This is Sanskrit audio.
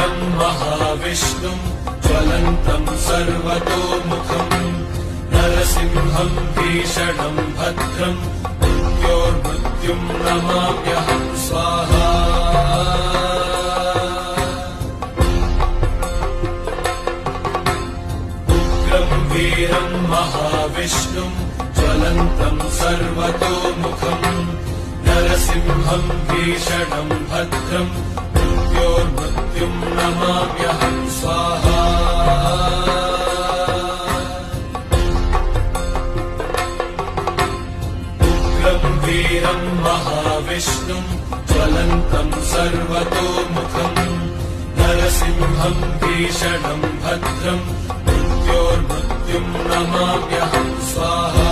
वीरम् महाविष्णुम् ज्वलन्तम् सर्वतोमुखम् नरसिंहम् भीषणम् भद्रम् मृत्योर्मृत्युम् नमाम्यहम् स्वाहा उग्रम् वीरम् महाविष्णुम् ज्वलन्तम् सर्वतोमुखम् नरसिंहम् भीषणम् भद्रम् मृत्योर्मृत्युम् नमाम्यहम् स्वाहा उग्रम् वीरम् महाविष्णुम् ज्वलन्तम् सर्वतोमुखम् नरसिंहम् भीषणम् भद्रम् मृत्योर्मृत्युम् नमाम्यहम् स्वाहा